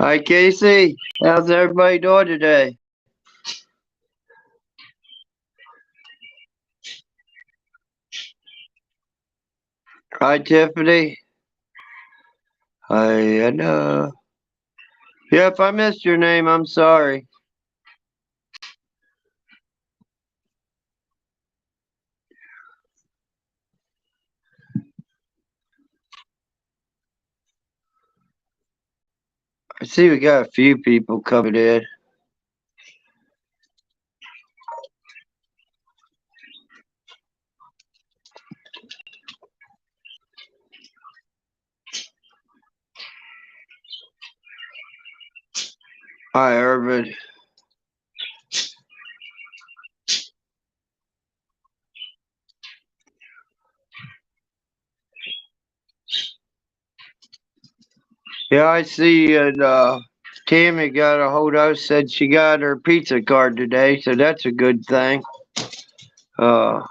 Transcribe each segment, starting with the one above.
Hi, Casey. How's everybody doing today? Hi, Tiffany. Hi, Anna. Yeah, if I missed your name, I'm sorry. I see we got a few people coming in. Hi, Irvin. Yeah, I see. And Tammy got a hold of us, said she got her pizza card today, so that's a good thing. Uh,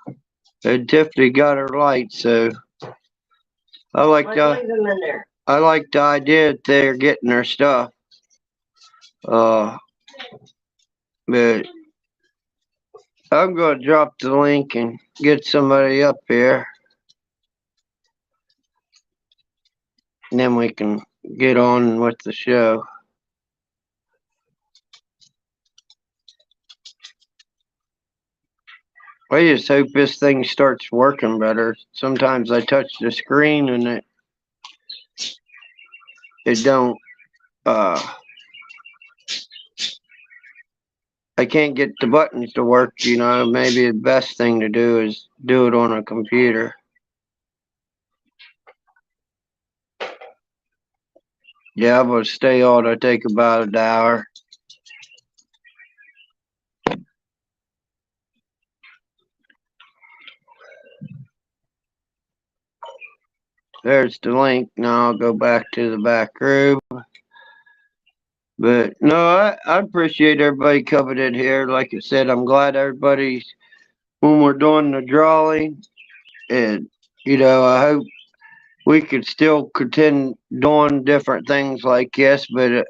and Tiffany got her light, so I like I like the idea that they're getting their stuff. Uh, but I'm gonna drop the link and get somebody up here, and then we can get on with the show. I just hope this thing starts working better. Sometimes I touch the screen and it don't. Uh, I can't get the buttons to work. Maybe the best thing to do is do it on a computer. Yeah, I'm gonna stay on. I take about an hour. There's the link. Now I'll go back to the back room. But no, I appreciate everybody coming in here. Like I said, I'm glad everybody's when we're doing the drawing, and I hope we could still continue doing different things like this. But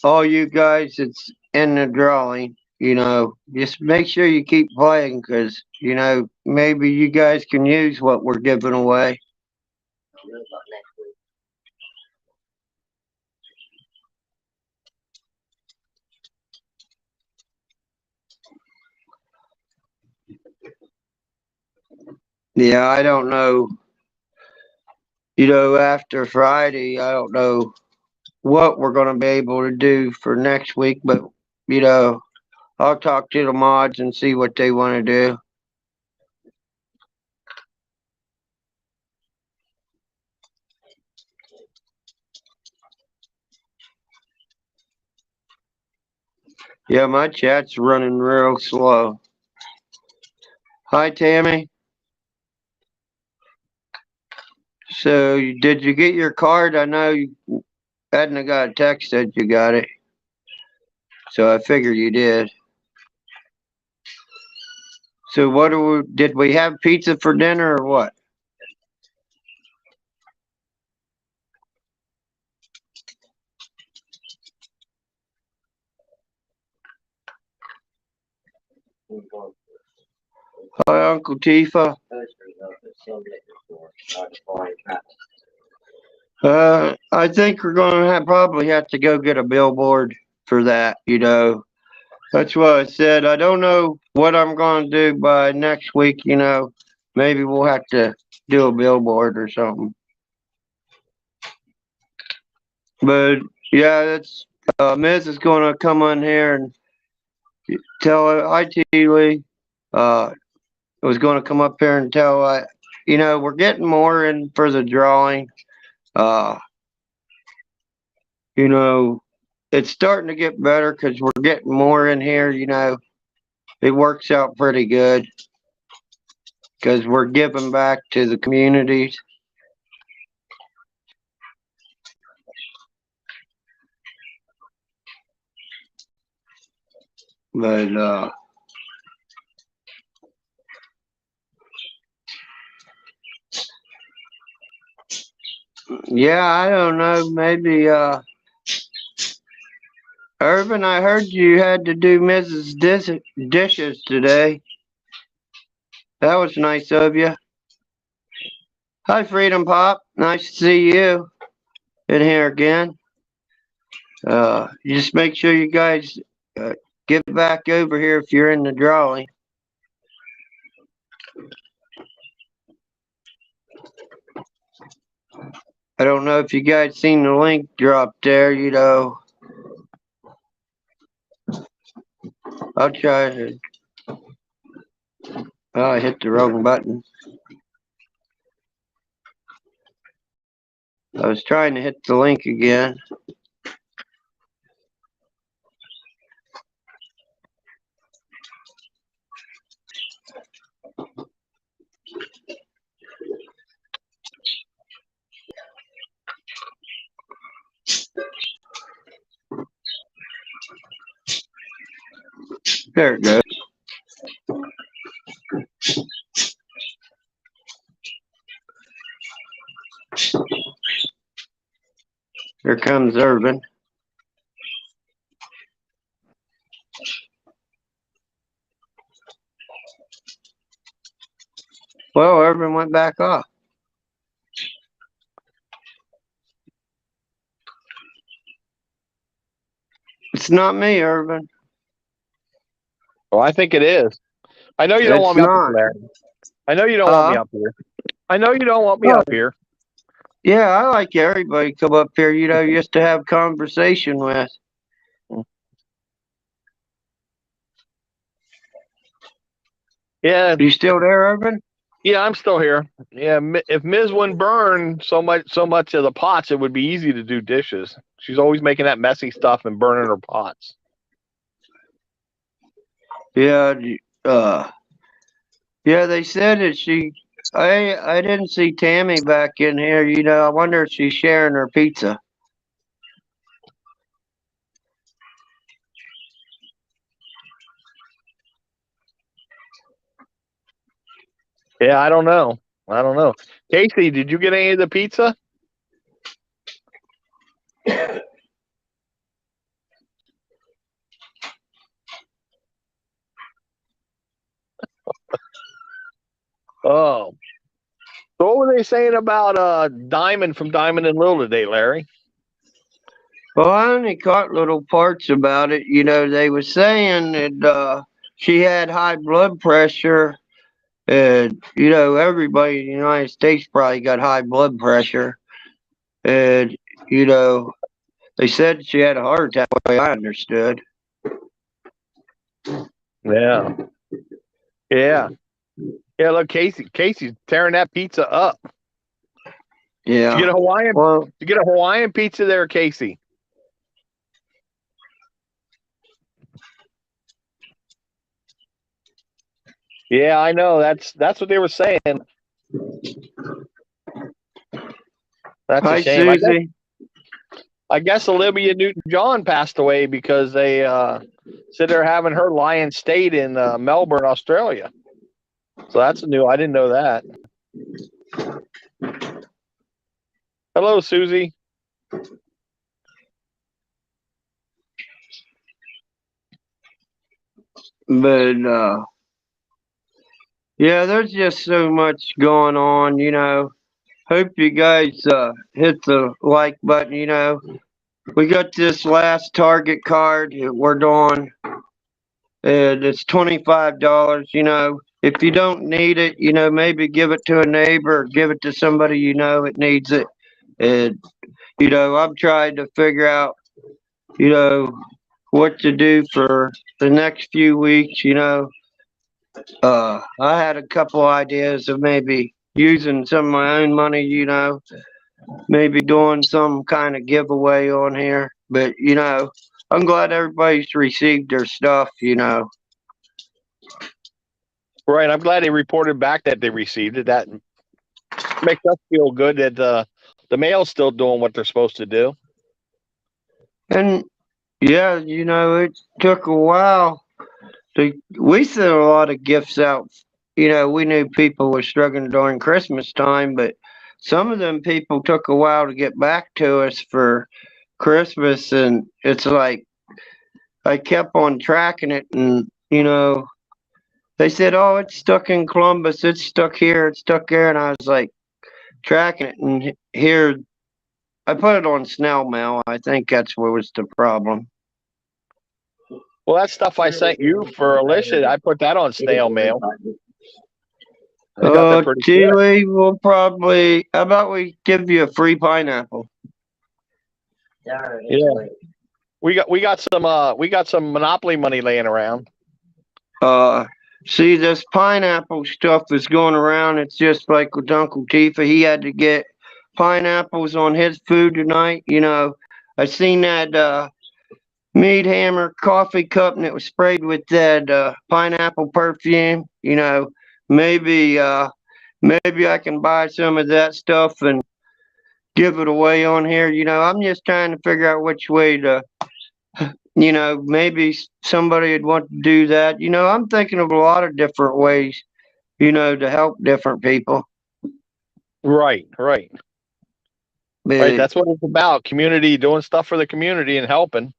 all you guys that's in the drawing, just make sure you keep playing because maybe you guys can use what we're giving away. Yeah, I don't know. After Friday, I don't know what we're going to be able to do for next week, but you know, I'll talk to the mods and see what they want to do. Yeah, my chat's running real slow. Hi, Tammy. So, did you get your card? I know you hadn't got a text that you got it, so I figured you did. So, did we have pizza for dinner or what? Hi, Uncle Tifa. I think we're going to probably have to go get a billboard for that. That's what I said. I don't know what I'm going to do by next week. Maybe we'll have to do a billboard or something. But yeah, that's Miz is going to come on here and tell IT Lee. I was going to come up here and tell we're getting more in for the drawing. Uh, you know, it's starting to get better because we're getting more in here. It works out pretty good because we're giving back to the communities. But Yeah, I don't know. Maybe, Irvin, I heard you had to do Mrs. Dishes today. That was nice of you. Hi, Freedom Pop. Nice to see you in here again. Just make sure you guys get back over here if you're in the drawing. I don't know if you guys seen the link drop there, I'll try to. Oh, I hit the wrong button. I was trying to hit the link again. There it goes. Here comes Irvin. Well, Irvin went back off. It's not me, Irvin. Well, I think it is. I know you don't It's want me up not. here, Larry. I know you don't want me up here. I know you don't want me Oh, up here. yeah, I like everybody come up here, just to have conversation with. Yeah, You still there, Irvin? yeah, I'm still here. Yeah, if Ms. wouldn't burn so much of the pots, it would be easy to do dishes. She's always making that messy stuff and burning her pots. Yeah, yeah, they said that I didn't see Tammy back in here, I wonder if she's sharing her pizza. Yeah, I don't know. I don't know. Casey, did you get any of the pizza? Oh. So what were they saying about Diamond from Diamond and Lil today, Larry? Well, I only caught little parts about it. They were saying that she had high blood pressure. And, everybody in the United States probably got high blood pressure. And, they said she had a heart attack, the way I understood. Yeah. Yeah. Yeah, look, Casey's tearing that pizza up. Yeah. Did you get a Hawaiian? Well, Did you get a Hawaiian pizza there, Casey? Yeah, I know. That's what they were saying. That's hi, a shame. Susie. I guess Olivia Newton-John passed away because they said they're having her lie in state in Melbourne, Australia. So that's new. I didn't know that. Hello, Susie. But, yeah, there's just so much going on. Hope you guys hit the like button. We got this last Target card that we're doing, and it's $25. If you don't need it, maybe give it to a neighbor or give it to somebody it needs it. And I'm trying to figure out what to do for the next few weeks. I had a couple ideas of maybe using some of my own money, maybe doing some kind of giveaway on here. But, I'm glad everybody's received their stuff. Right. I'm glad they reported back that they received it. That makes us feel good that the mail's still doing what they're supposed to do. And yeah, it took a while. We sent a lot of gifts out. We knew people were struggling during Christmas time, but some of them people took a while to get back to us for Christmas, and it's like I kept on tracking it, and they said, "Oh, it's stuck in Columbus. It's stuck here. It's stuck there," and I was like tracking it, and here I put it on snail mail. I think that's what was the problem. Well, that stuff I sent you for Alicia, I put that on snail mail. I got that pretty quick. Tilly will probably. How about we give you a free pineapple? Yeah. We got some Monopoly money laying around. See, this pineapple stuff is going around. It's just like with Uncle Tifa. He had to get pineapples on his food tonight. I seen that Meat Hammer coffee cup, and it was sprayed with that pineapple perfume. Maybe maybe I can buy some of that stuff and give it away on here. I'm just trying to figure out which way to. Maybe somebody would want to do that. I'm thinking of a lot of different ways, to help different people. Right. But, That's what it's about. Community, doing stuff for the community and helping.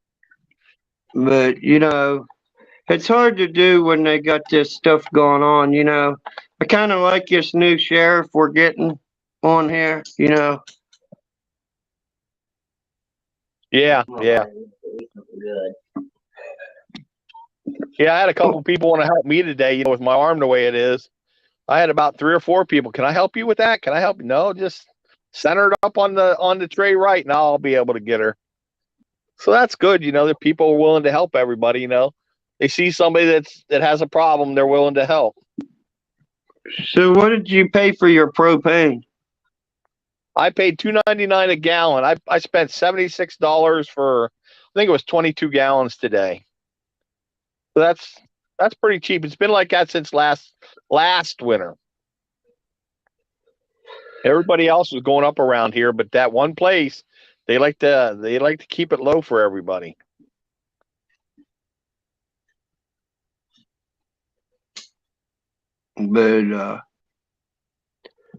But it's hard to do when they got this stuff going on. I kind of like this new sheriff we're getting on here. Yeah. Yeah, I had a couple people want to help me today, with my arm the way it is. I had about 3 or 4 people. Can I help you with that? Can I help you? No, just center it up on the tray right, and I'll be able to get her. So that's good, that people are willing to help everybody, They see somebody that has a problem, they're willing to help. So what did you pay for your propane? I paid $2.99 a gallon. I spent $76 for, I think it was 22 gallons today. So that's pretty cheap. It's been like that since last winter. Everybody else was going up around here, but that one place, they like to keep it low for everybody. But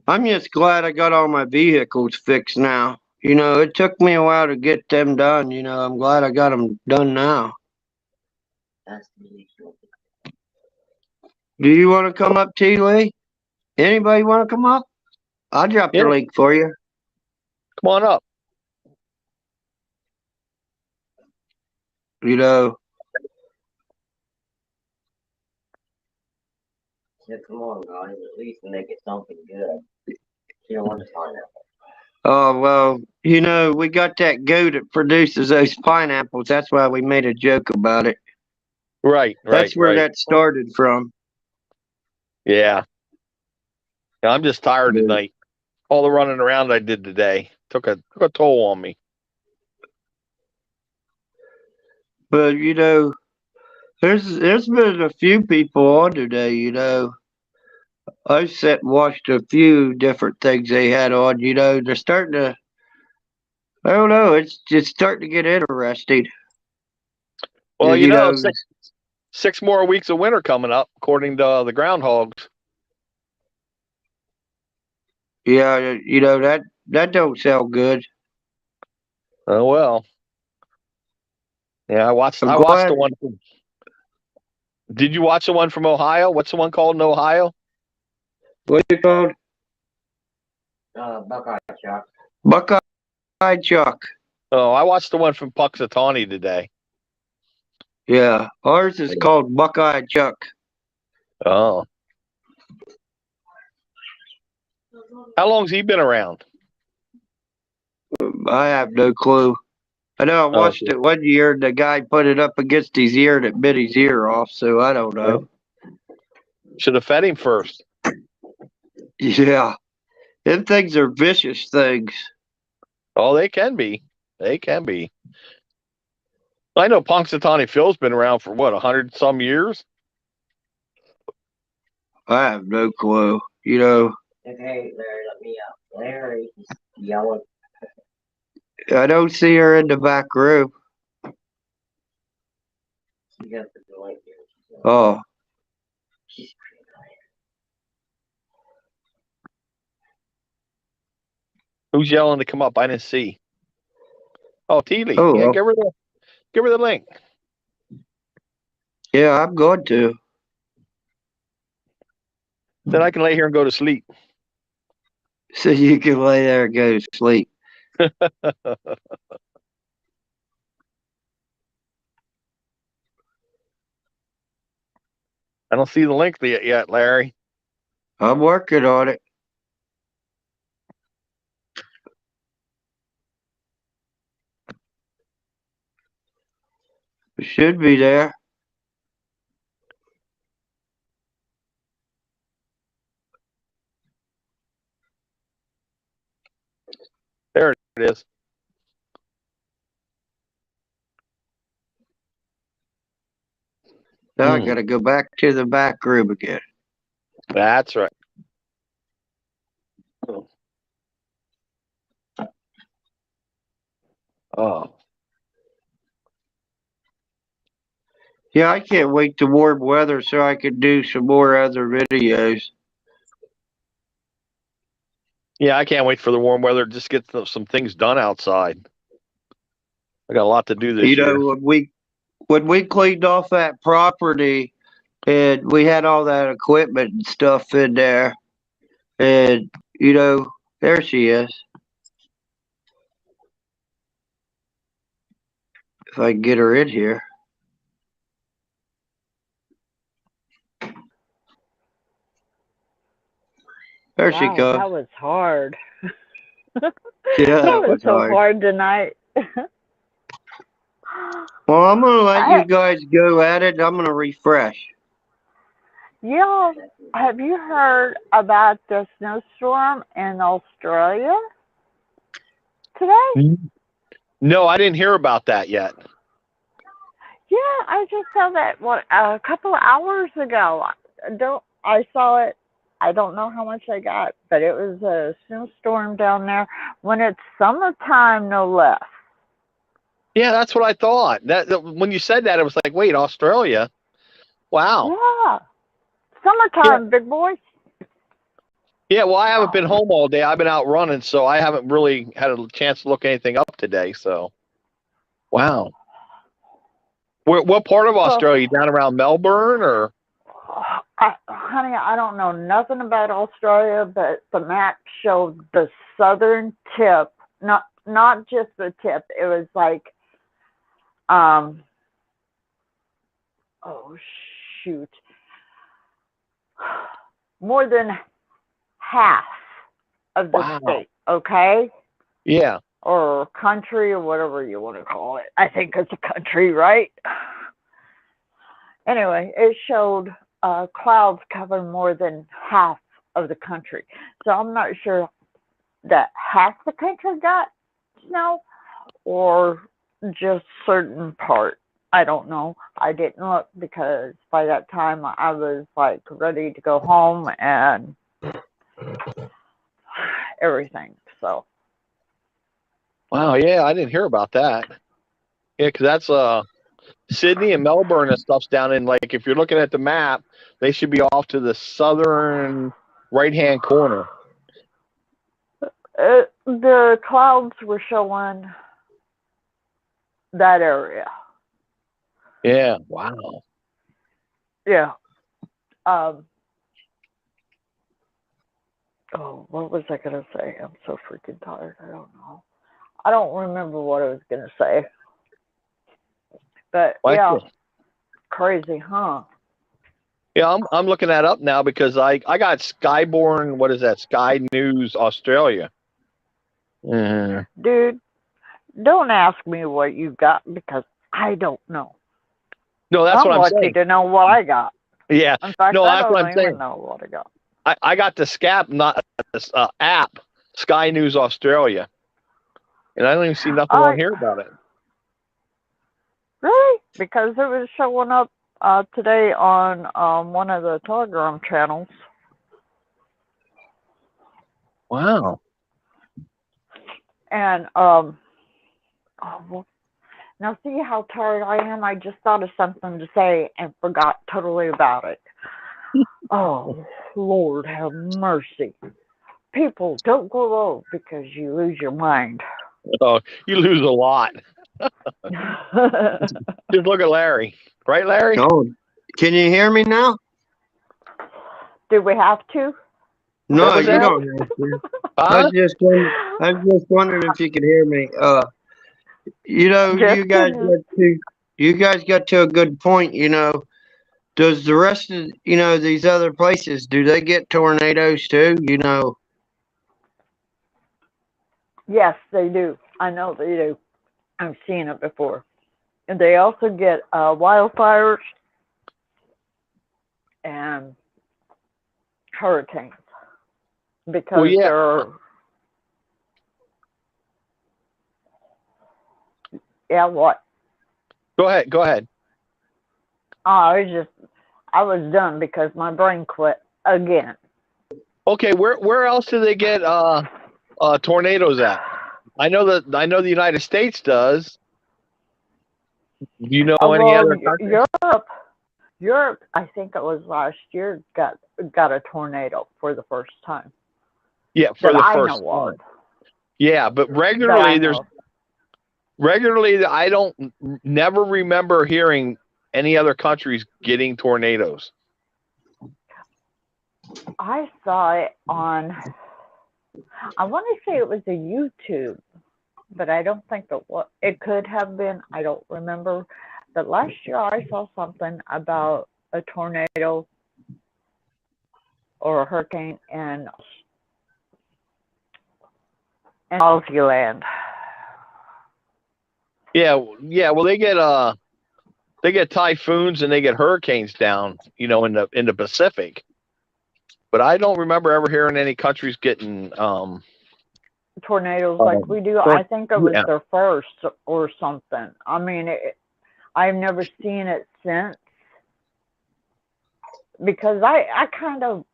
I'm just glad I got all my vehicles fixed now. It took me a while to get them done. I'm glad I got them done now. Do you want to come up, T. Lee? Anybody want to come up? I'll drop the link for you. Come on up. Yeah, come on, guys. At least make it something good. You don't want to find out. Oh, well, we got that goat that produces those pineapples. That's why we made a joke about it. Right. That's where that started from. Yeah. I'm just tired tonight. All the running around I did today took a toll on me. But there's been a few people on today. I sat and watched a few different things they had on. They're starting to. I don't know. It's just starting to get interesting. Well, 6 more weeks of winter coming up, according to the groundhogs. Yeah, that don't sound good. Oh well. Yeah, I watched the one. Did you watch the one from Ohio? What's the one called in Ohio? What's it called? Buckeye Chuck. Buckeye Chuck. Oh, I watched the one from Puxatawney today. Yeah, ours is called Buckeye Chuck. Oh. How long's he been around? I have no clue. I know I watched it one year. The guy put it up against his ear and it bit his ear off, so I don't know. Should have fed him first. Yeah. Them things are vicious things. Oh, they can be. They can be. I know Punxsutawney Phil's been around for what, 100 some years? I have no clue. Okay, Larry, let me out. Larry is yelling. I don't see her in the back room. Oh. Who's yelling to come up? I didn't see. Oh, Teely. Oh, Yeah, well, give her the link. yeah, I'm going to. Then I can lay here and go to sleep. So you can lay there and go to sleep. I don't see the link yet, Larry. I'm working on it. It should be there. There it is. Now I got to go back to the back room again. That's right. Oh. Yeah, I can't wait to warm weather so I can do some more other videos. Yeah, I can't wait for the warm weather. Just get some things done outside. I got a lot to do this year. When we cleaned off that property and we had all that equipment and stuff in there, and there she is. If I can get her in here. There she Wow, goes. that was hard. Yeah, That was so hard. hard tonight. Well, I'm gonna let you guys go at it. I'm gonna refresh. Yeah, have you heard about the snowstorm in Australia today? No, I didn't hear about that yet. Yeah, I just saw that a couple of hours ago. I saw it. I don't know how much I got, but it was a snowstorm down there when it's summertime, no less. Yeah, that's what I thought. That when you said that, it was like, wait, Australia? Wow. Yeah, summertime, big boy. Yeah, well, I haven't been home all day. I've been out running, so I haven't really had a chance to look anything up today. So, wow. What part of Australia? Down around Melbourne, or? Honey, I don't know nothing about Australia, but the map showed the southern tip, not just the tip. It was like, oh shoot, more than half of the state. Okay. Yeah. Or country, or whatever you want to call it. I think it's a country, right? Anyway, it showed clouds covering more than half of the country. So I'm not sure that half the country got snow or just certain part. I don't know. I didn't look because by that time I was like ready to go home and everything. So. Wow. Yeah, I didn't hear about that. Yeah, because that's Sydney and Melbourne and stuff's down in, like, if you're looking at the map, they should be off to the southern right-hand corner. The clouds were showing that area. Yeah. Wow. Yeah. What was I gonna say? I'm so freaking tired. I don't know. I don't remember what I was gonna say. But yeah, crazy, huh? Yeah, I'm looking that up now because I got Skyborn. What is that? Sky News Australia. Dude, don't ask me what you got because I don't know. No, that's what I'm saying. I'm lucky to know what I got. Yeah. In fact, no, I that's don't what I'm even saying. know what I got. I got the SCAP, not this app, Sky News Australia, and I don't even see nothing on here about it. Really? Because it was showing up today on one of the Telegram channels. Wow. And now see how tired I am? I just thought of something to say and forgot totally about it. Oh, Lord have mercy. people, don't grow old because you lose your mind. Oh, you lose a lot. Just look at Larry. Right, Larry? Oh, can you hear me now? Do we have to? No, What was you that? don't have to. Huh? I was just wondering if you could hear me. You know, Just you guys got to a good point. You know, does the rest of these other places, do they get tornadoes too? You know, yes, they do. I know they do. I've seen it before. And they also get wildfires and hurricanes because Well, yeah. what? Go ahead. Go ahead. I was done because my brain quit again. Okay, where else do they get tornadoes at? I know the United States does. Do you know any other country? Europe, I think it was last year, got a tornado for the first time. Yeah, for that the I first know time. of. Yeah, but That I regularly I don't never remember hearing any other countries getting tornadoes. I saw it on, I want to say it was a YouTube, but I don't think it could have been. I don't remember. But last year I saw something about a tornado or a hurricane in Aussie land. Yeah. Well, they get typhoons and they get hurricanes down, in the Pacific. But I don't remember ever hearing any countries getting tornadoes like we do. I think it was yeah. their first or something. I mean, I've never seen it since because I kind of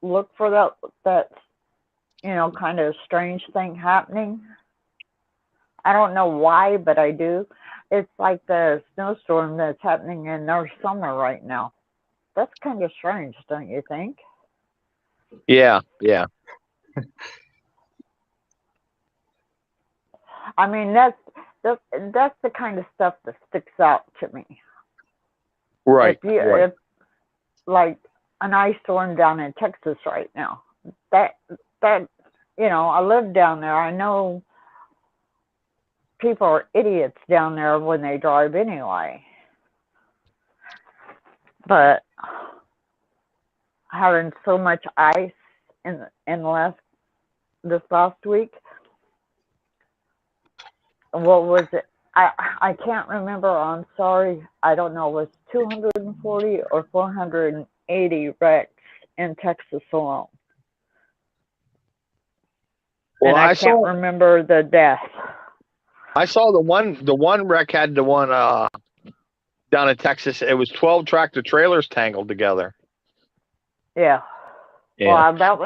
look for that kind of strange thing happening. I don't know why, but I do. It's like the snowstorm that's happening in our summer right now. That's kind of strange, don't you think? Yeah. I mean, that's the kind of stuff that sticks out to me. Right. If like an ice storm down in Texas right now, that I live down there. I know people are idiots down there when they drive anyway. But having so much ice in this last week, what was it? I can't remember. I'm sorry. I don't know. It was 240 or 480 wrecks in Texas alone. Well, and I can't remember the death. I saw the one wreck had the one down in Texas. It was 12 tractor trailers tangled together. Yeah. Yeah. Well, that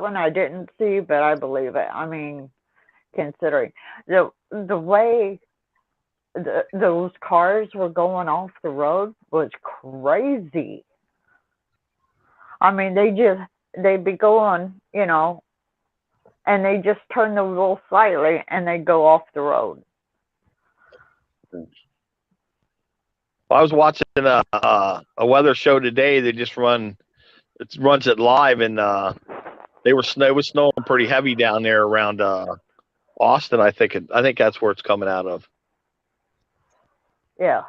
one I didn't see, but I believe it. I mean, considering the way those cars were going off the road was crazy. I mean, they'd be going, and they just turn the wheel slightly and they go off the road. I was watching a weather show today. They just runs it live, and it was snowing pretty heavy down there around Austin. I think that's where it's coming out of. Yeah.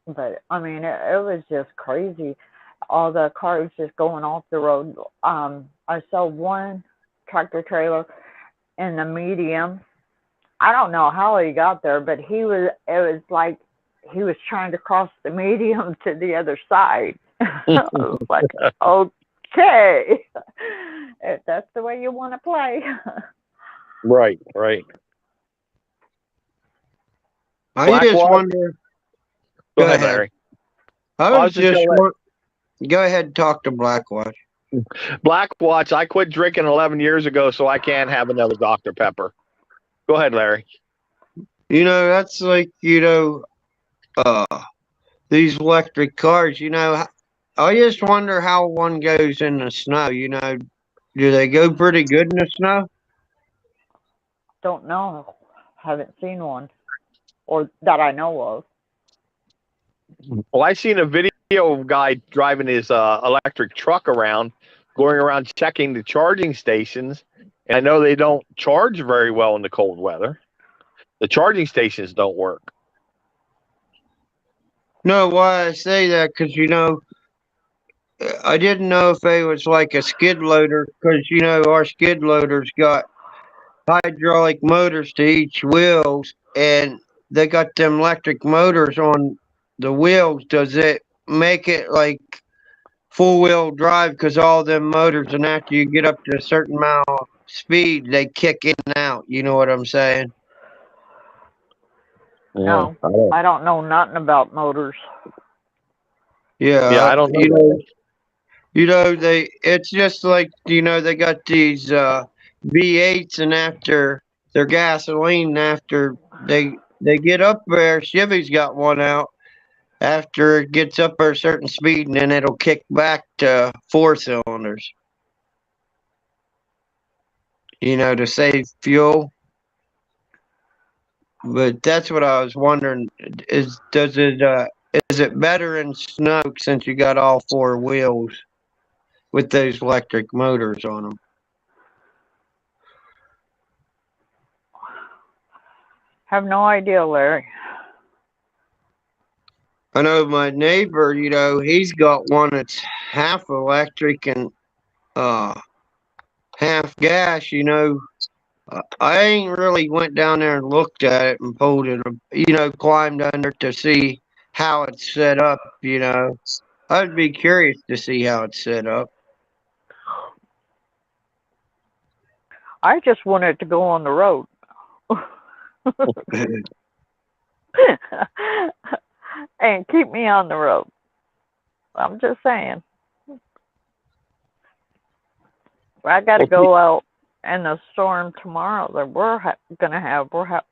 But I mean, it was just crazy. All the cars just going off the road. I saw one tractor trailer in the medium. I don't know how he got there, but it was like he was trying to cross the medium to the other side. I was like, okay, if that's the way you want to play. Right. I just wonder. Go ahead, Larry. I was just go ahead and talk to Blackwatch. Blackwatch, I quit drinking 11 years ago, so I can't have another Dr. Pepper. Go ahead, Larry. That's like, these electric cars, I just wonder how one goes in the snow. Do they go pretty good in the snow? Don't know. Haven't seen one, or that I know of. Well, I seen a video of a guy driving his electric truck around, going around checking the charging stations. And I know they don't charge very well in the cold weather. The charging stations don't work. No, why I say that? Because I didn't know if they was like a skid loader. Because our skid loaders got hydraulic motors to each wheels, and they got them electric motors on the wheels. Does it make it like full wheel drive? Because all them motors, and after you get up to a certain amount of speed, they kick in and out. You know what I'm saying? No, I don't know nothing about motors. Yeah, Yeah, I don't know. it's just like, they got these V8s, and after their gasoline, after they get up there, Chevy's got one out, after it gets up a certain speed, and then it'll kick back to 4 cylinders, to save fuel. But that's what I was wondering, is it better in snow since you got all 4 wheels with those electric motors on them? Have no idea, Larry. I know my neighbor, he's got one that's half electric and uh half gas. I ain't really went down there and looked at it and pulled it, climbed under to see how it's set up. I'd be curious to see how it's set up. I just want it to go on the road. And keep me on the road. I'm just saying. I got to go out in the storm tomorrow that gonna have.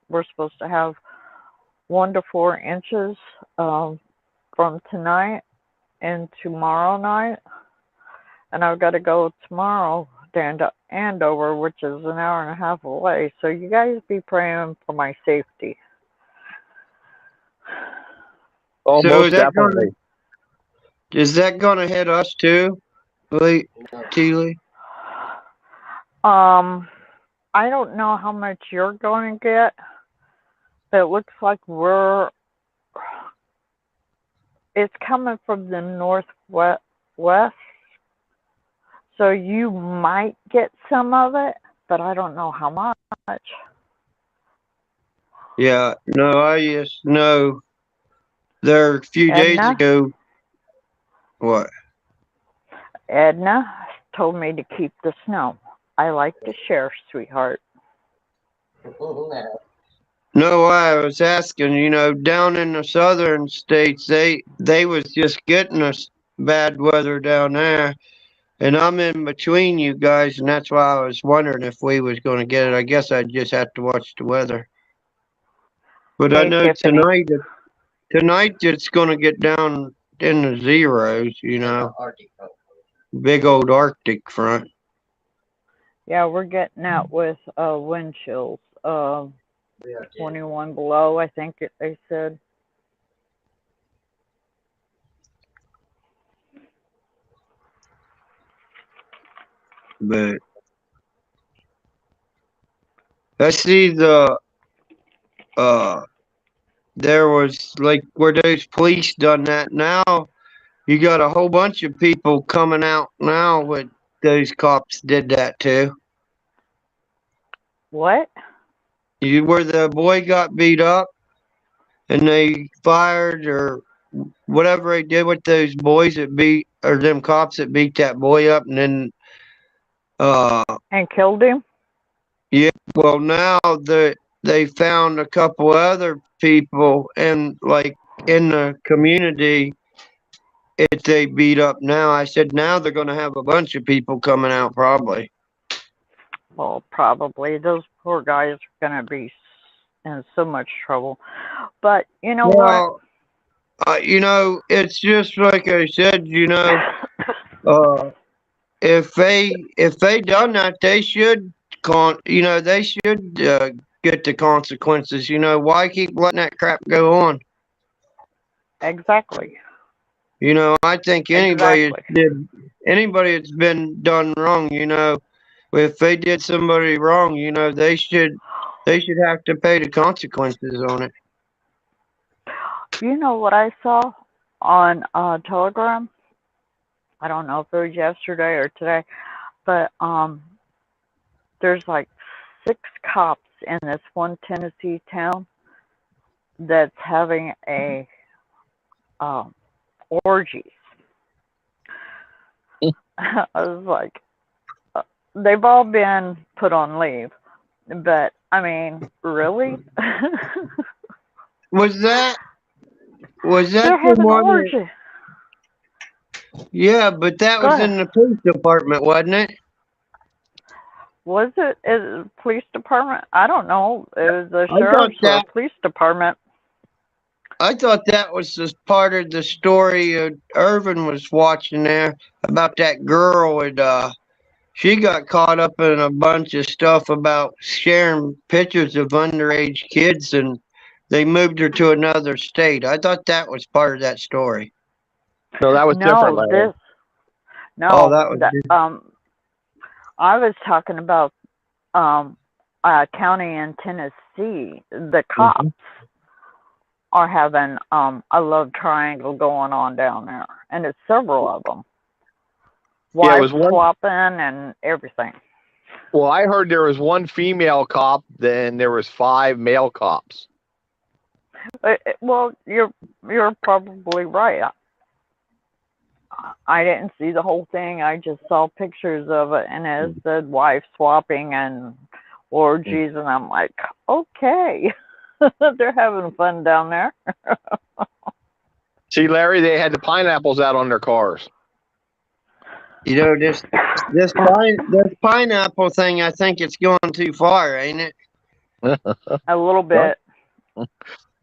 We're supposed to have 1 to 4 inches from tonight and tomorrow night, and I've got to go tomorrow to Andover, which is an hour and a half away. So you guys be praying for my safety. Oh, So most definitely. Is that gonna hit us too, Keely? I don't know how much you're going to get, but it looks like it's coming from the northwest, so you might get some of it, but I don't know how much. Yeah, no, I just know there a few days ago. What? Edna told me to keep the snow. I like to share, sweetheart. No, I was asking, down in the southern states, they was just getting us bad weather down there, and I'm in between you guys, and that's why I was wondering if we was going to get it. I guess I'd just have to watch the weather. But I know Tiffany. tonight it's going to get down in the zeros, big old Arctic front. Yeah, we're getting out with wind chills. 21 below, I think they said. But I see there was like where those police done that. Now you got a whole bunch of people coming out now with those cops did that too. What? Where the boy got beat up and they fired or whatever they did with those boys that beat, or them cops that beat that boy up, and then and killed him? Yeah, well now they found a couple other people and like in the community if they beat up now. I said now they're gonna have a bunch of people coming out probably. Well, probably. Those poor guys are going to be in so much trouble. But you know what? it's just like I said, uh, if they done that, they should they should get the consequences. Why keep letting that crap go on? Exactly. I think Exactly. anybody that's been done wrong, if they did somebody wrong, they should have to pay the consequences on it. You know what I saw on Telegram? I don't know if it was yesterday or today, but there's like 6 cops in this one Tennessee town that's having a um, orgies. I was like, uh, they've all been put on leave, but I mean, really? Was that was that They're the having one? orgies. Yeah, but that Go was ahead. in the police department, wasn't it? Was it? Is it police department? I don't know. It was the I thought sheriff's or that police department. I thought that was just part of the story Irvin was watching there about that girl and she got caught up in a bunch of stuff about sharing pictures of underage kids and they moved her to another state. I thought that was part of that story. No, that was different, No, Larry. Oh, no, that was that I was talking about a county in Tennessee. The cops Mhm. are having a love triangle going on down there, and it's several of them. Yeah, it Wife was one. swapping and everything. Well, I heard there was one female cop, then there was 5 male cops. Well, you're probably right. I didn't see the whole thing. I just saw pictures of it, and it said wife swapping and orgies, and I'm like, okay, they're having fun down there. See, Larry, they had the pineapples out on their cars. this pineapple thing. I think it's going too far, ain't it? A little bit. A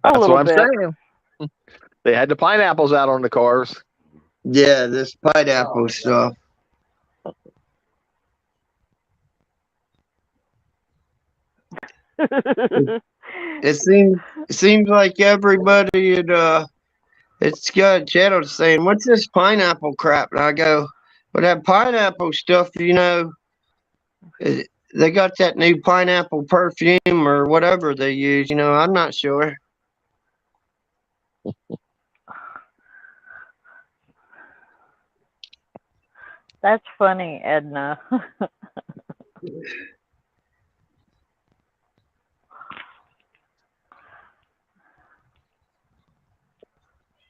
That's little what I'm bit. saying. They had the pineapples out on the cars. Yeah, this pineapple stuff. It seems like everybody it's got a channel saying, "What's this pineapple crap?" And I go, "Well, that pineapple stuff, they got that new pineapple perfume or whatever they use. I'm not sure." That's funny, Edna.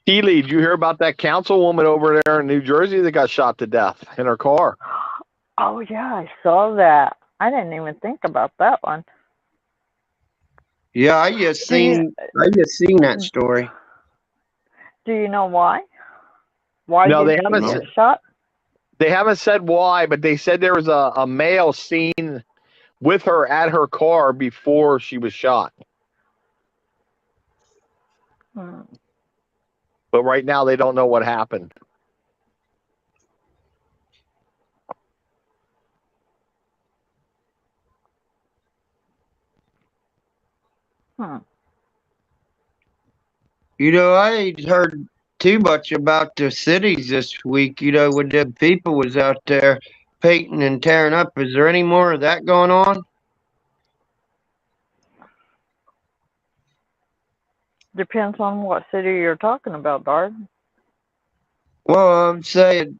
Keely, did you hear about that councilwoman over there in New Jersey that got shot to death in her car? Oh yeah, I saw that. I didn't even think about that one. Yeah, I just Do you seen that story. do you know why? Why No, did they she haven't. get shot? They haven't said why, but they said there was a male seen with her at her car before she was shot. Hmm. But right now, they don't know what happened. Hmm. I ain't heard too much about the cities this week. When the people was out there painting and tearing up. Is there any more of that going on? Depends on what city you're talking about, Dard. Well, I'm saying,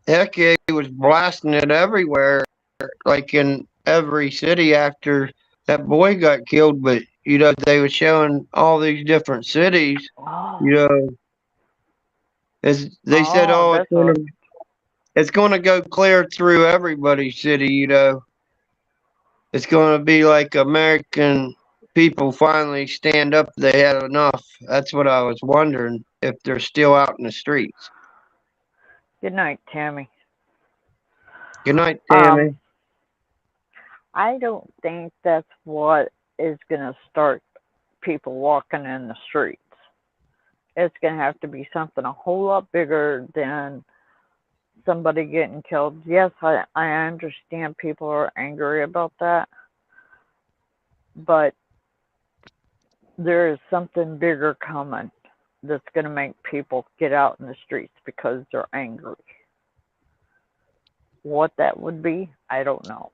heck, he was blasting it everywhere, like in every city after that boy got killed. But they were showing all these different cities. Oh, You know, as they said, oh, oh, that's what. it's gonna go clear through everybody's city. It's gonna be like American people finally stand up. They had enough. That's what I was wondering if they're still out in the streets. Good night, Tammy. Good night, Um, Tammy. I don't think that's what is gonna start people walking in the streets. it's going to have to be something a whole lot bigger than somebody getting killed. Yes, I understand people are angry about that, but there is something bigger coming that's going to make people get out in the streets because they're angry. What that would be, I don't know.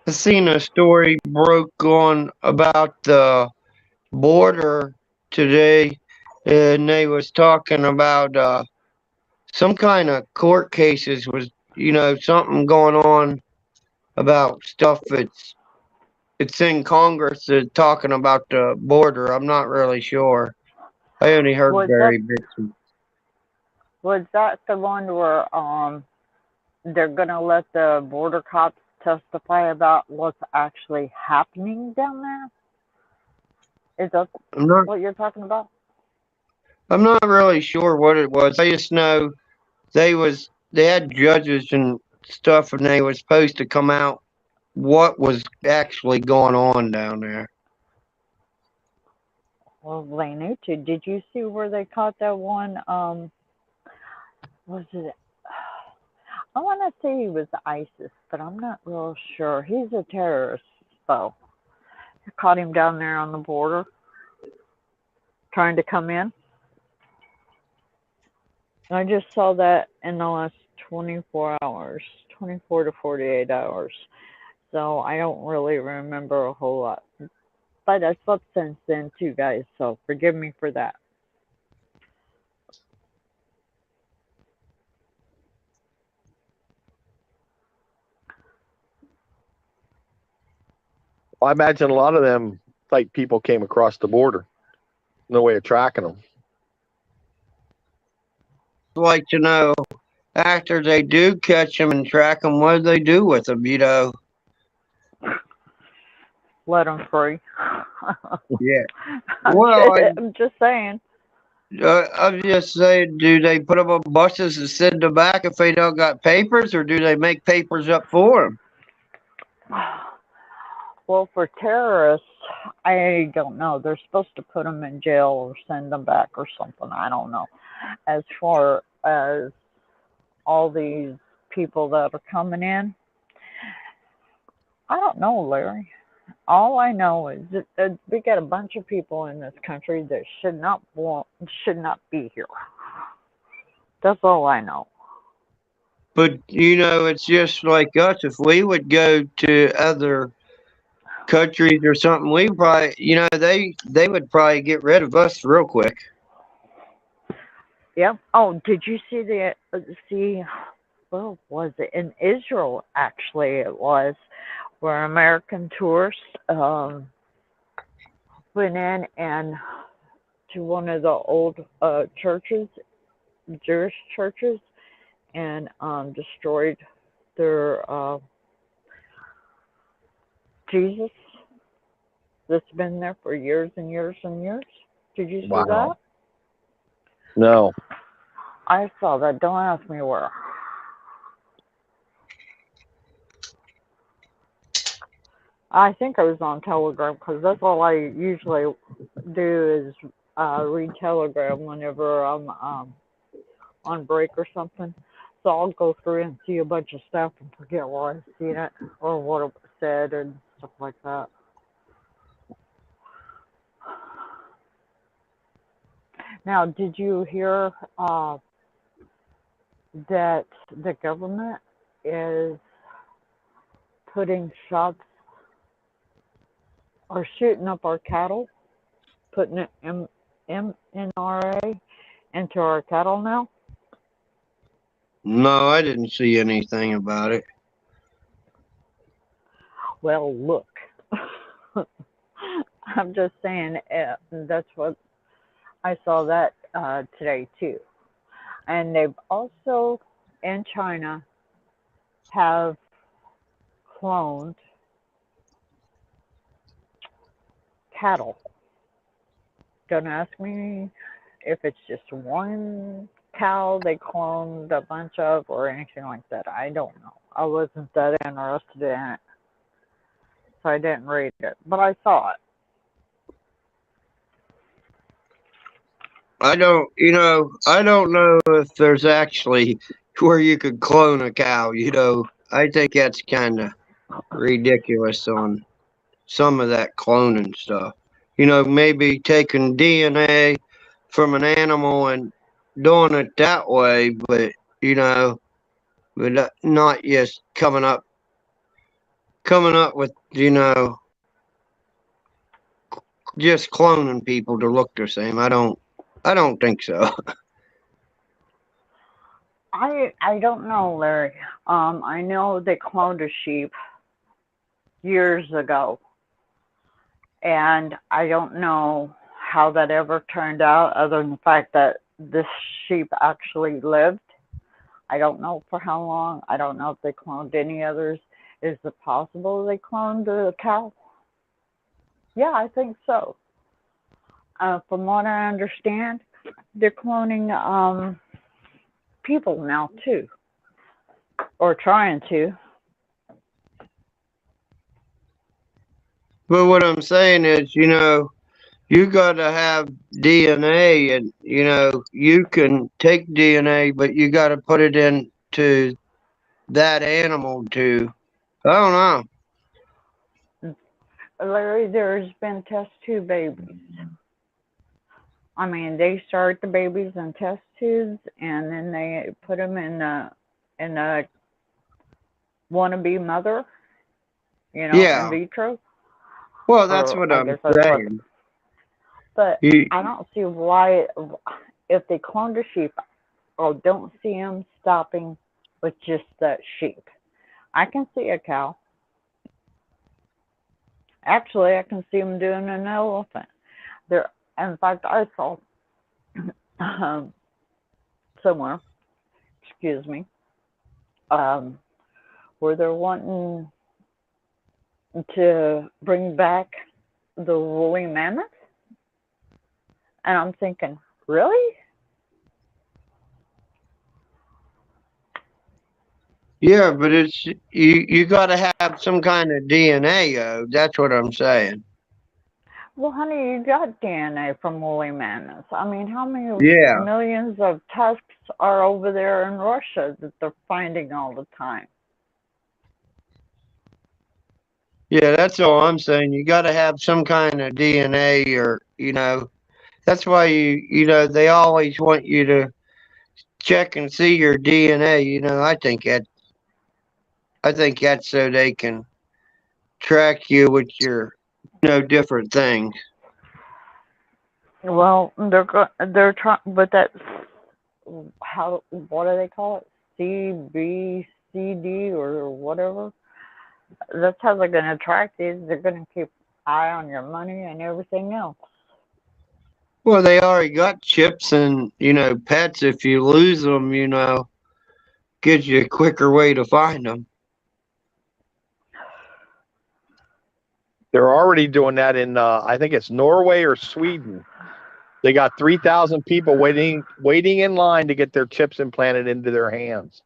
I seen a story broke on about the border today, and they was talking about some kind of court cases was, something going on about stuff it's in Congress talking about the border. I'm not really sure. I only heard Was that very bits. was that the one where they're going to let the border cops testify about what's actually happening down there? Is that I'm not. what you're talking about? I'm not really sure what it was. I just know they had judges and stuff, and they was supposed to come out what was actually going on down there. Well, they need to. Did you see where they caught that one? Was it? I want to say he was ISIS, but I'm not real sure. He's a terrorist, though. They caught him down there on the border, trying to come in. I just saw that in the last 24 hours, 24 to 48 hours. So I don't really remember a whole lot. But I slept since then too, guys, so forgive me for that. I imagine a lot of them like people came across the border. No way of tracking them. I'd like to know after they do catch them and track them, what do they do with them? Let them free. Yeah. Well, I'm just saying. I'm just saying, do they put them on buses and send them back if they don't got papers, or do they make papers up for them? Well, for terrorists, I don't know. They're supposed to put them in jail or send them back or something. I don't know. As far as all these people that are coming in, I don't know, Larry. All I know is that we got a bunch of people in this country that should not be here. That's all I know. But it's just like us. If we would go to other countries or something, we probably, they would probably get rid of us real quick. Yeah. Oh, did you see? Well, was it in Israel? Actually, it was where American tourists went in and to one of the old churches, Jewish churches, and destroyed their Jesus that's been there for years and years and years. Did you see Wow. that? No. I saw that. Don't ask me where. I think I was on Telegram because that's all I usually do is read Telegram whenever I'm on break or something. So I'll go through and see a bunch of stuff and forget where I've seen it or what it said and stuff like that. Now, did you hear that the government is putting shots or shooting up our cattle, putting it MNRA into our cattle now? No, I didn't see anything about it. Well, look. I'm just saying that's what I saw that today too. And they've also in China have cloned cattle. Don't ask me if it's just one cow they cloned a bunch of or anything like that. I don't know. I wasn't that interested in it, so I didn't read it, but I saw it. I don't, I don't know if there's actually where you could clone a cow, I think that's kind of ridiculous on some of that cloning stuff. Maybe taking DNA from an animal and doing it that way, but, not just coming up with, just cloning people to look the same. I don't think so. I don't know, Larry. I know they cloned a sheep years ago, and I don't know how that ever turned out, other than the fact that this sheep actually lived. I don't know for how long. I don't know if they cloned any others. Is it possible they cloned a cow? Yeah, I think so. From what I understand, they're cloning people now too, or trying to. But what I'm saying is, you got to have DNA, and you can take DNA, but you got to put it into that animal to. I don't know. Larry, there's been test tube babies. I mean, they start the babies in test tubes, and then they put them in a wannabe mother, in Yeah. vitro. Well, that's Or what I I'm guess that's what. saying. But You, I don't see why, if they cloned a sheep, I don't see them stopping with just that sheep. I can see a cow. Actually, I can see them doing an elephant. There, in fact, I saw um, somewhere, excuse me, um, where they're wanting to bring back the woolly mammoth, and I'm thinking, really? yeah, but it's you got to have some kind of DNA. That's what I'm saying. Well, honey, you got DNA from woolly mammoths. I mean, how many Yeah. millions of tusks are over there in Russia that they're finding all the time? Yeah, that's all I'm saying. You got to have some kind of DNA, or that's why they always want you to check and see your DNA. I think that's so they can track you with your different things. Well, they're trying, but that's how, what do they call it? CBCD or whatever. That's how they're going to track you. They're going to keep eye on your money and everything else. Well, they already got chips and pets. If you lose them, gives you a quicker way to find them. They're already doing that in I think it's Norway or Sweden. They got 3,000 people waiting in line to get their chips implanted into their hands.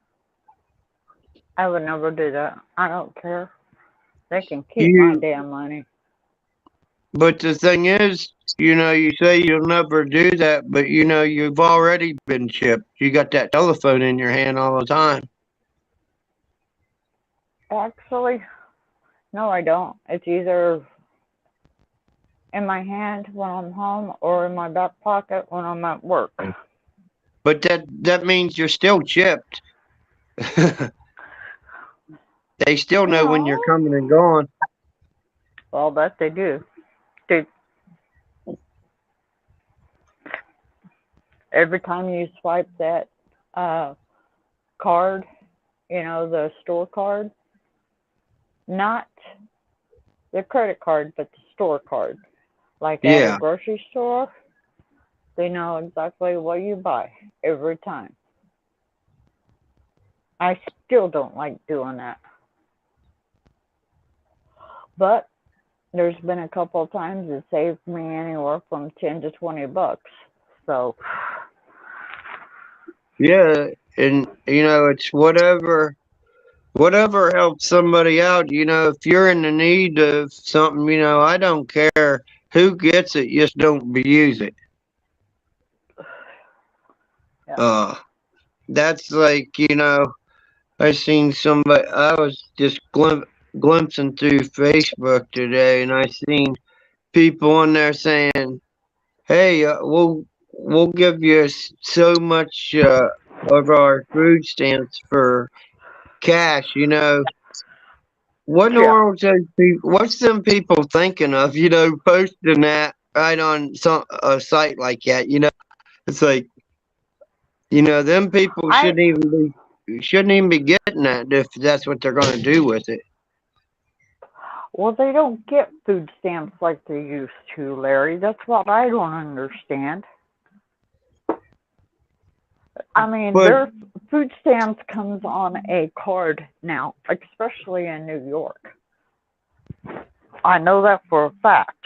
I would never do that. I don't care. They can keep my You, damn money. but the thing is, you say you'll never do that, but you've already been chipped. You got that telephone in your hand all the time. Actually, no, I don't. It's either in my hand when I'm home or in my back pocket when I'm at work. But that means you're still chipped. They still know when you're No. coming and going. Well, that they do. They, every time you swipe that card, the store card, not the credit card, but the store card, like at a Yeah. grocery store, they know exactly what you buy every time. I still don't like doing that. But there's been a couple of times it saved me anywhere from 10 to 20 bucks. So, Yeah, and it's whatever helps somebody out. If you're in the need of something, I don't care who gets it, just don't abuse it. Uh, that's like, I seen somebody, I was just glimpsing through Facebook today and I seen people on there saying, hey, we'll give you so much, of our food stamps for cash, What in the Yeah. world's those people, what's them people thinking of, posting that right on a site like that, It's like, them people I shouldn't even be getting that if that's what they're gonna do with it. Well, they don't get food stamps like they used to, Larry. That's what I don't understand. I mean, But their food stamps comes on a card now, especially in New York. I know that for a fact.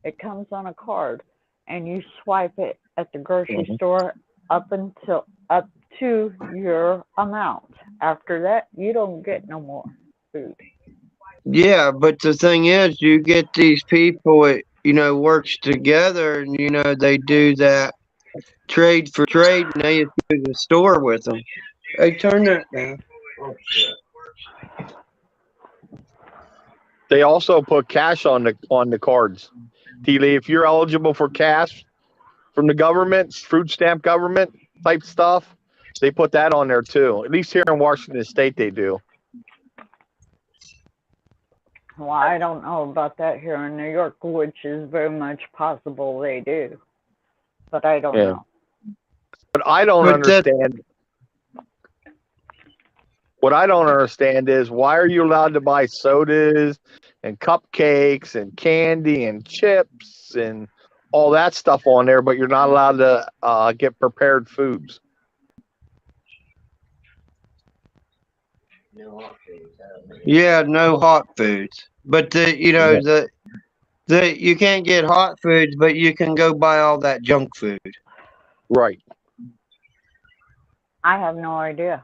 It comes on a card, and you swipe it at the grocery Mhm. store up to your amount. After that, you don't get no more food. yeah, but the thing is, you get these people that works together, and they do that trade for trade, and they just go to the store with them. Hey, turn that down. Oh, shit. They also put cash on the cards. Teely, if you're eligible for cash from the government, food stamp government type stuff, they put that on there too. At least here in Washington State, they do. Well, I don't know about that here in New York, which is very much possible they do, but I don't Yeah. know. But I don't But that understand. What I don't understand is why are you allowed to buy sodas and cupcakes and candy and chips and all that stuff on there, but you're not allowed to get prepared foods. No hot foods. I don't think. Yeah, no hot foods. But Yeah. you can't get hot foods, but you can go buy all that junk food. Right. I have no idea.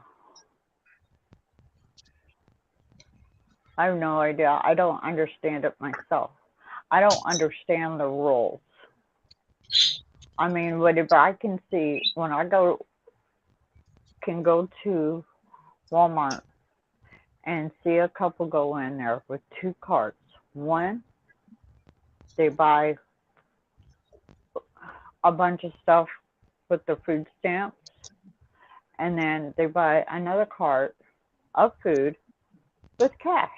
I have no idea. I don't understand it myself. I don't understand the rules. I mean, whatever I can see when I can go to Walmart and see a couple go in there with two carts. One, they buy a bunch of stuff with the food stamps, and then they buy another cart of food with cash.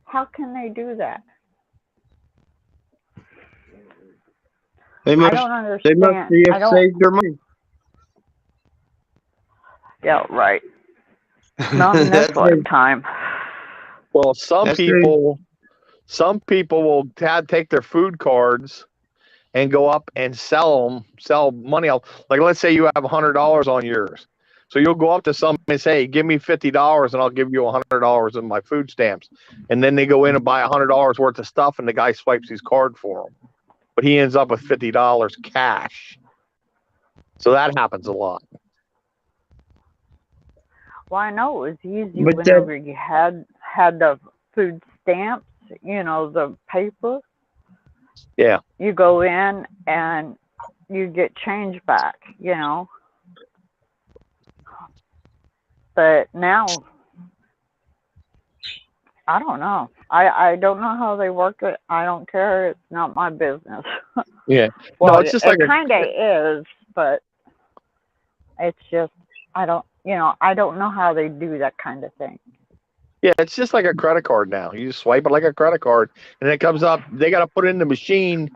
How can they do that? They I must don't they must understand. have I don't. saved their money. Yeah, right. Not in this that's it. lifetime. Well, some That's it. people will take their food cards and go up and sell money out. Like let's say you have $100 on yours. So you'll go up to somebody and say, hey, give me $50 and I'll give you $100 in my food stamps. And then they go in and buy $100 worth of stuff and the guy swipes his card for them. But he ends up with $50 cash. So that happens a lot. Well, I know it was easy But whenever you had the food stamps, the paper. Yeah. You go in and you get change back. But now, I don't know. I don't know how they work it. I don't care. It's not my business. Yeah. Well, No, it's just like it kind of is, but it's just I don't know how they do that kind of thing. yeah, it's just like a credit card now. You just swipe it like a credit card and it comes up. They got to put it in the machine,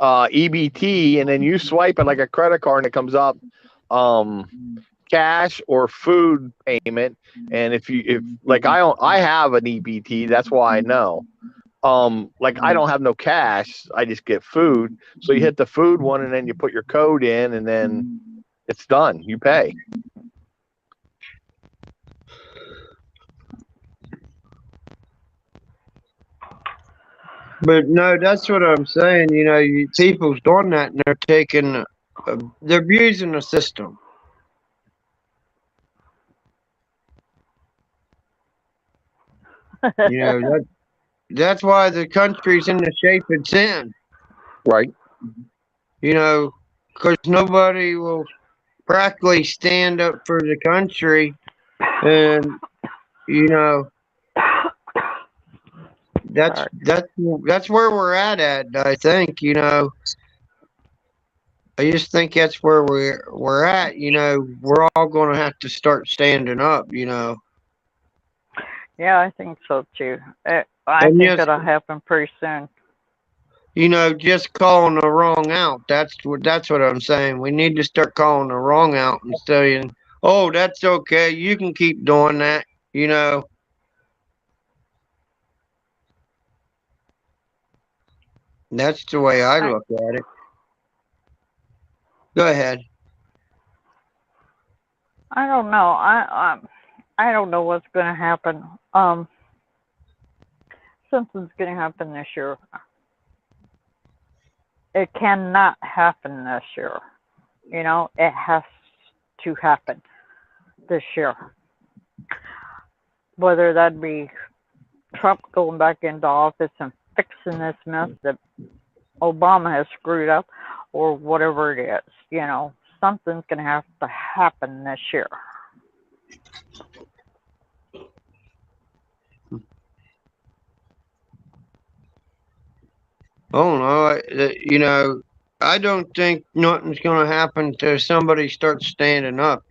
EBT, and then you swipe it like a credit card and it comes up cash or food payment. And if like I have an EBT, that's why I know. Like I don't have no cash, I just get food. So you hit the food one and then you put your code in and then it's done. You pay. But no, that's what I'm saying. People's doing that and they're abusing the system. That's why the country's in the shape it's in. Right. Because nobody will practically stand up for the country, and you know Sorry. that's where we're at. I think I just think that's where we're at. We're all gonna have to start standing up. Yeah, I think so too. I And think just it'll happen pretty soon. just calling the wrong out. That's what I'm saying. We need to start calling the wrong out and saying, "Oh, that's okay. You can keep doing that." You know, that's the way I I look at it. Go ahead. I don't know. I don't know what's gonna happen. Something's gonna happen this year. It cannot happen this year. It has to happen this year. Whether that be Trump going back into office and fixing this mess that Obama has screwed up, or whatever it is. Something's gonna have to happen this year. Oh no, I don't think nothing's gonna happen till somebody starts standing up.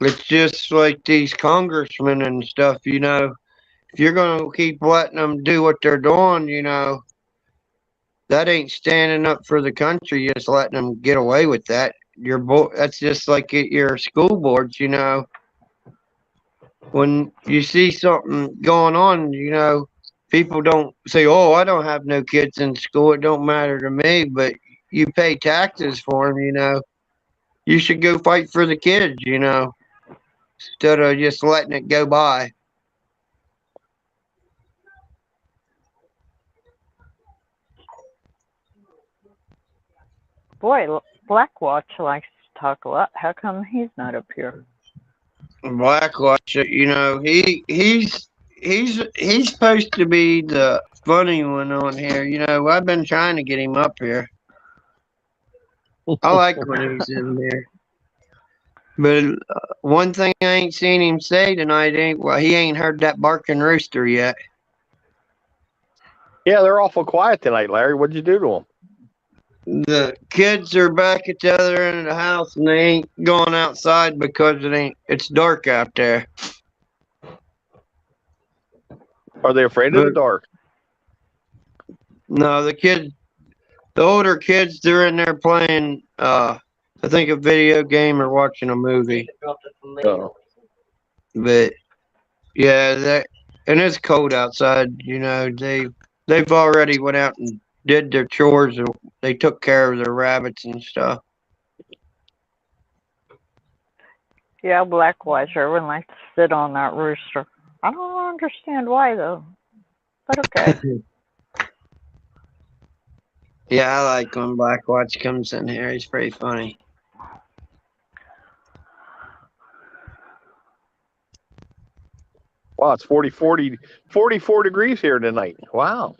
It's just like these congressmen and stuff. If you're gonna keep letting them do what they're doing, that ain't standing up for the country. You're just letting them get away with that. That's just like at your school boards. When you see something going on, people don't say, "Oh, I don't have no kids in school. It don't matter to me." But you pay taxes for them. You should go fight for the kids. Instead of just letting it go by. Boy, Blackwatch likes to talk a lot. How come he's not up here? Blackwatch, he's supposed to be the funny one on here. I've been trying to get him up here. I like when he's in there. But one thing I ain't seen him say tonight he ain't heard that barking rooster yet. Yeah, they're awful quiet tonight, Larry. What'd you do to them? The kids are back at the other end of the house and they ain't going outside because it's dark out there. Are they afraid of the But dark? no, the older kids, they're in there playing I think a video game or watching a movie. Oh. But yeah, and it's cold outside. They've already went out and did their chores. They took care of their rabbits and stuff. Yeah, Blackwatch. Everyone likes to sit on that rooster. I don't understand why though. But okay. Yeah, I like when Blackwatch comes in here. He's pretty funny. Wow, it's 44 degrees here tonight. Wow.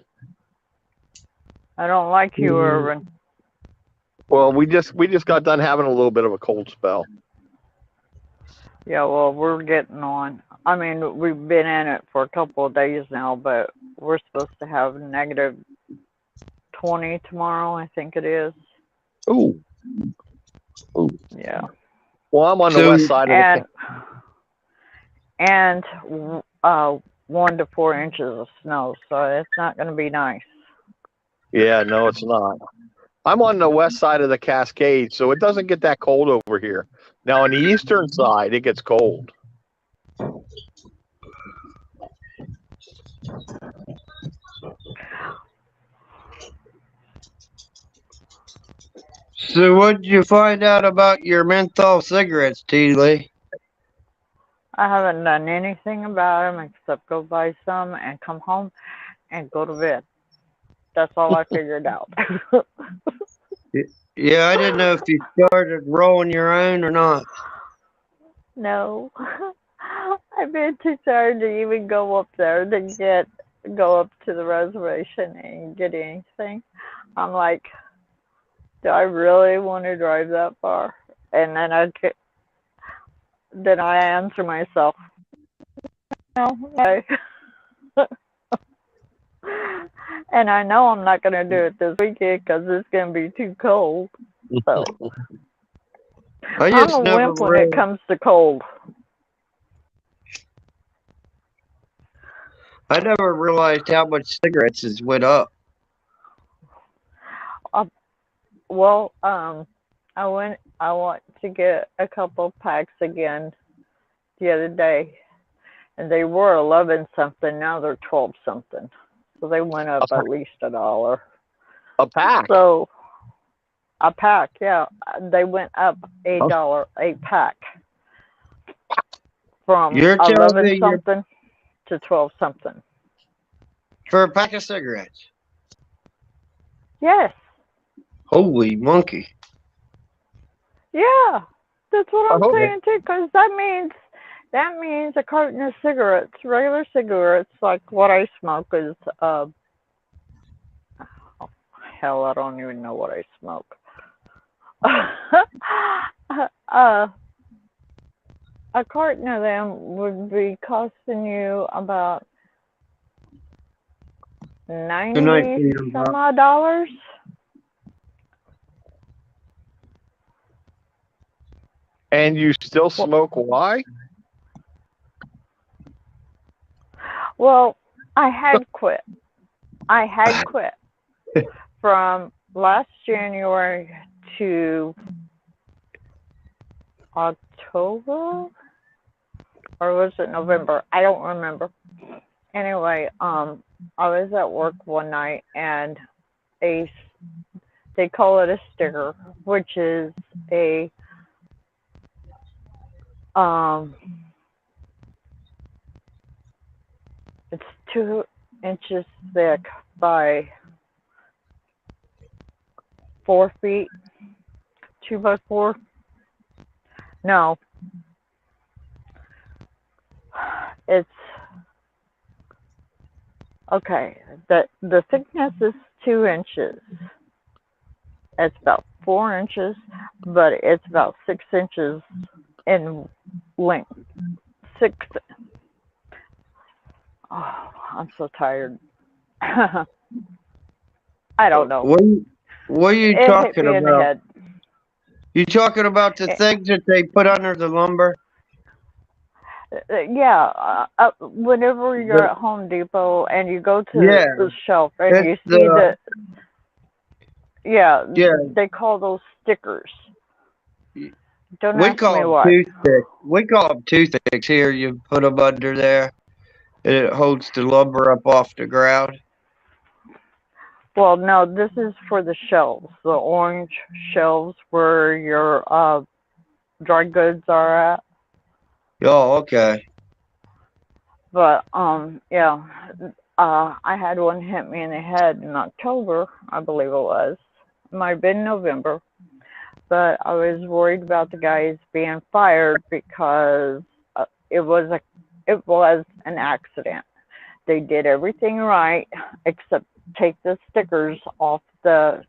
I don't like you, Irvin. Well, we just got done having a little bit of a cold spell. Yeah, well, we're getting on. I mean, we've been in it for a couple of days now, but we're supposed to have negative 20 tomorrow, I think it is. Ooh. Yeah. Well, I'm on the west side of and 1 to 4 inches of snow, so it's not going to be nice. Yeah, no, it's not. I'm on the west side of the Cascades, so it doesn't get that cold over here. Now, on the eastern side, it gets cold. So, what did you find out about your menthol cigarettes, T. Lee? I haven't done anything about them except go buy some and come home and go to bed. That's all I figured out. Yeah, I didn't know if you started rolling your own or not. No. I've been too tired to even go up there to go up to the reservation and get anything. I'm like, Do I really want to drive that far? And then I answer myself, no. Okay. And I know I'm not going to do it this weekend because it's going to be too cold. So I I'm just a never wimp when it real- comes to cold. I never realized how much cigarettes has went up. Well, I want to get a couple packs again the other day, and they were 11 something. Now they're 12 something. So they went up at least $1. A pack. So a pack, yeah, they went up $1 a pack from You're telling 11 me something to 12 something. for a pack of cigarettes? Yes, Holy monkey! yeah, that's what I'm Okay. saying too. Because that means a carton of cigarettes, regular cigarettes, like what I smoke is oh, hell, I don't even know what I smoke. A carton of them would be costing you about 90 some odd dollars. And you still smoke? Why? Well, I had quit. I had quit from last January to October, or was it November? I don't remember. Anyway, I was at work one night and they call it a sticker, which is a it's 2 inches thick by 4 feet, 2 by 4. No, it's okay. The thickness is 2 inches. It's about 4 inches, but it's about 6 inches in length. 6. Oh, I'm so tired. I don't know. What are you It hit talking me in the about? head. You talking about the things that they put under the lumber? Yeah, whenever you're at Home Depot and you go to Yeah, the shelf and it's you see yeah. they call those stickers. Don't We ask call me them why. toothpicks. We call them toothpicks here. You put them under there, and it holds the lumber up off the ground. Well, no, this is for the shelves, the orange shelves where your dry goods are at. Oh, okay. But yeah, I had one hit me in the head in October, I believe it was. It might have been November, but I was worried about the guys being fired because it was an accident. They did everything right except take the stickers off the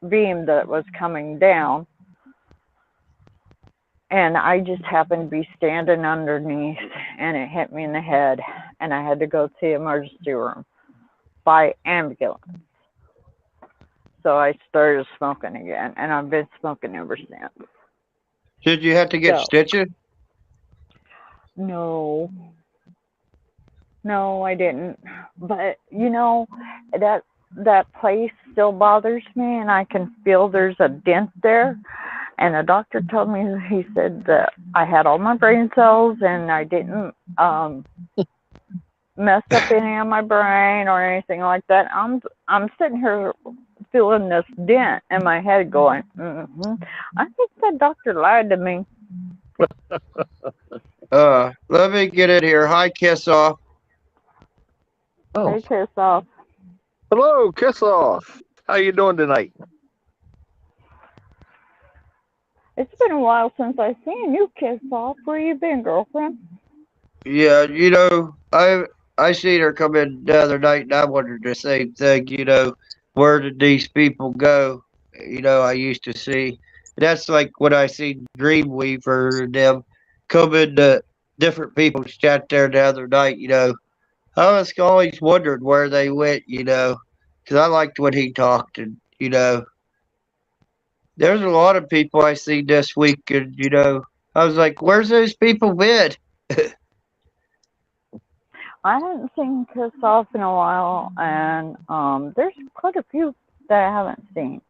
beam that was coming down. And I just happened to be standing underneath and it hit me in the head and I had to go to the emergency room by ambulance. So I started smoking again and I've been smoking ever since. Did you have to get So, stitches? no, I didn't. But you know, that place still bothers me and I can feel there's a dent there. And the doctor told me, he said that I had all my brain cells and I didn't mess up any of my brain or anything like that. I'm sitting here feeling this dent in my head going, I think that doctor lied to me. Let me get in here. Hi, Kiss Off. Oh, Hey, piss off. hello, Kiss Off. How you doing tonight? It's been a while since I seen you, kiss off. Where you been, girlfriend? Yeah, I seen her come in the other night, and I wondered the same thing. Where did these people go? I used to see. That's like what I see Dreamweaver and them coming to different people's chat there the other night. I was always wondered where they went, because I liked when he talked and there's a lot of people I see this week and I was like, where's those people been? I haven't seen Kiss Off in a while, and there's quite a few that I haven't seen.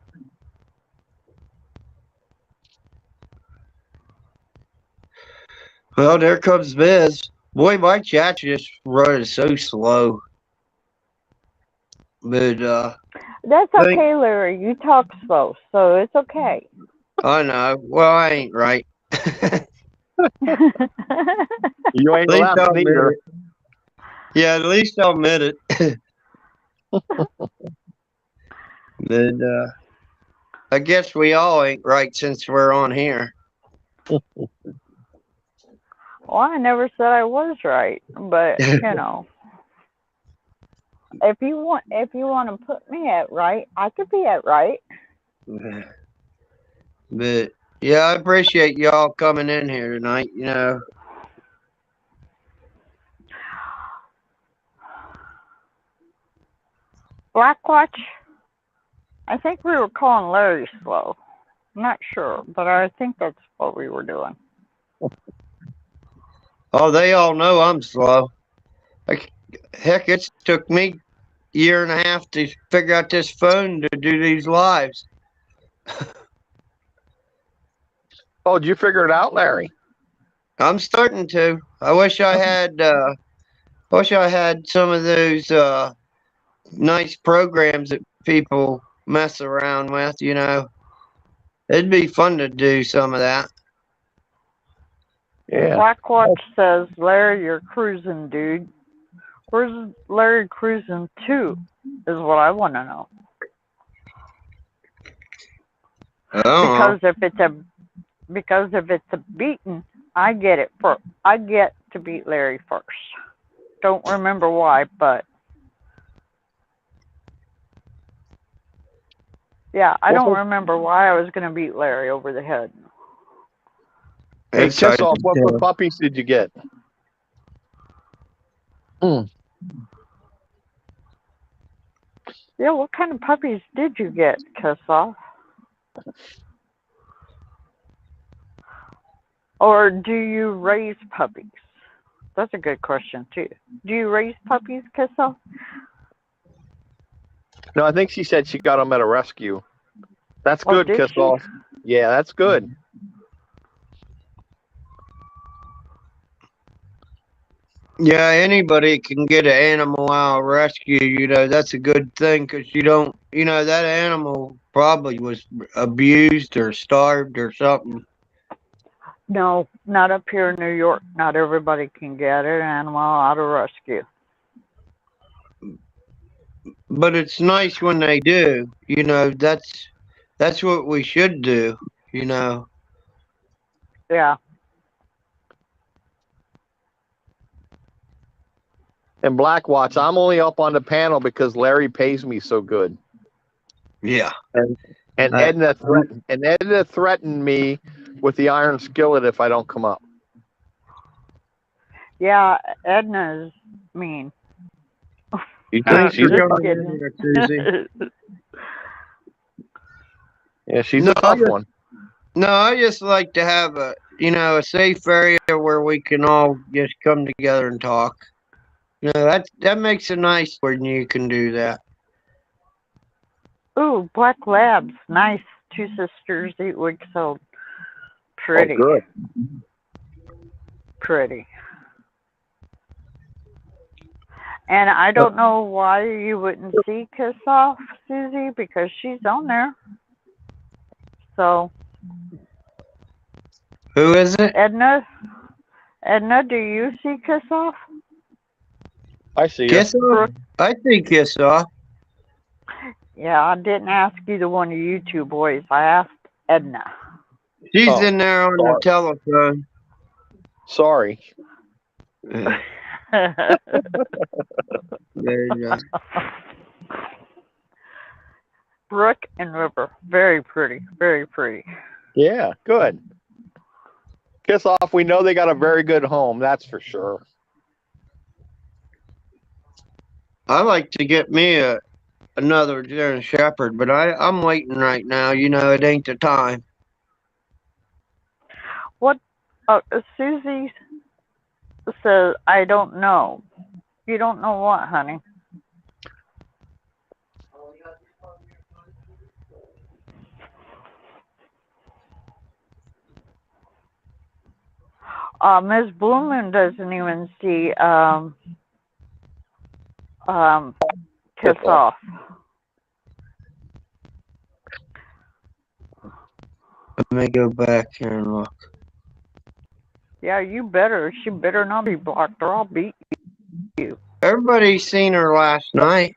Well, there comes Biz. Boy, my chat's just running so slow. But That's think okay, Larry. You talk slow, so it's okay. I know. Well, I ain't right. At You ain't least left I'll admit neither. it. Yeah, at least I'll admit it. But I guess we all ain't right since we're on here. Well, I never said I was right, but if you want to put me at right, I could be at right. But yeah, I appreciate y'all coming in here tonight. Blackwatch. I think we were calling Larry slow. I'm not sure, but I think that's what we were doing. Oh, they all know I'm slow. Heck, it's took me a year and a half to figure out this phone to do these lives. Oh, did you figure it out, Larry? I'm starting to. I wish I had some of those nice programs that people mess around with. It'd be fun to do some of that. Yeah. Blackwatch says, Larry, you're cruising, dude. Where's Larry cruising to? Is what I want to know. Oh, Because if it's a beating, I get to beat Larry first. Don't remember why, but yeah, I don't remember why I was going to beat Larry over the head. Hey, it's hard Kiss Off, to what tell. puppies did you get? Yeah, what kind of puppies did you get, Kiss Off? Or do you raise puppies? That's a good question, too. Do you raise puppies, Kiss Off? No, I think she said she got them at a rescue. That's Oh, good, did Kiss she? Off. Yeah, that's good. Yeah, anybody can get an animal out of rescue. That's a good thing because that animal probably was abused or starved or something. No, not up here in New York. Not everybody can get an animal out of rescue. But it's nice when they do. That's what we should do. Yeah. And Blackwatch, I'm only up on the panel because Larry pays me so good. Yeah. And I- Edna threatened me with the iron skillet if I don't come up. Yeah, Edna's mean. You Thanks think for she's coming in here, Susie. yeah, she's No, a tough one. No, I just like to have a safe area where we can all just come together and talk. That makes a nice when you can do that. Ooh, Black Labs. Nice. 2 sisters, 8 weeks old. Pretty. Oh, good. Pretty. And I don't know why you wouldn't see Kiss Off, Susie, because she's on there. So, Who is it? Edna, do you see Kiss Off? I see you. Kiss off? I see Kiss off. Yeah, I didn't ask either one of you two boys. I asked Edna. She's in there on the telephone. Sorry. There you go. brook and river. Very pretty. Very pretty. Yeah, good. Kiss off. We know they got a very good home. That's for sure. I like to get me another German Shepherd, but I'm waiting right now. You know, it ain't the time. What? Susie says, I don't know. You don't know what, honey? Ms. Blumen doesn't even see Kiss Off. Let me go back here and look. Yeah, you better. She better not be blocked or I'll beat you. Everybody seen her last night.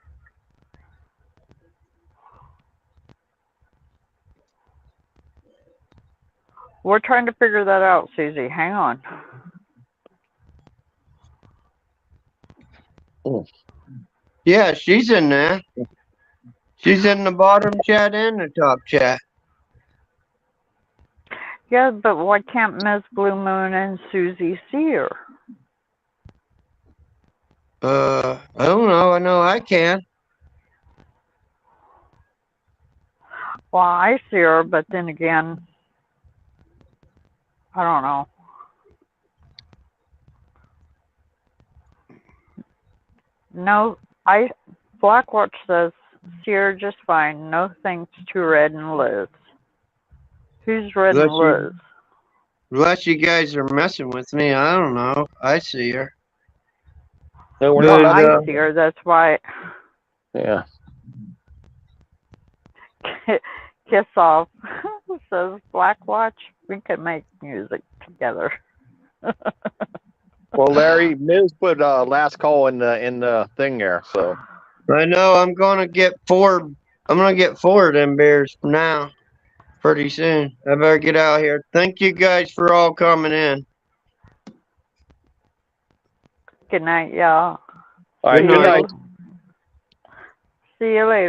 We're trying to figure that out, Susie. Hang on. Yeah, she's in there. She's in the bottom chat and the top chat. Yeah, but why can't Ms. Blue Moon and Susie see her? I don't know. I know I can. Well, I see her, but then again, I don't know. No, Blackwatch says, see her just fine. No thanks to Red and Liz. Who's Red and Liz? Unless you guys are messing with me, I don't know. I see her. No, we're But, not. I see her, that's why. Yeah. Kiss Off says, Blackwatch, we could make music together. Well, Larry, Ms. put last call in the thing there. So I know I'm gonna get 4. I'm gonna get 4 of them beers now. Pretty soon. I better get out here. Thank you guys for all coming in. Good night, y'all. all right. Good night. See you later.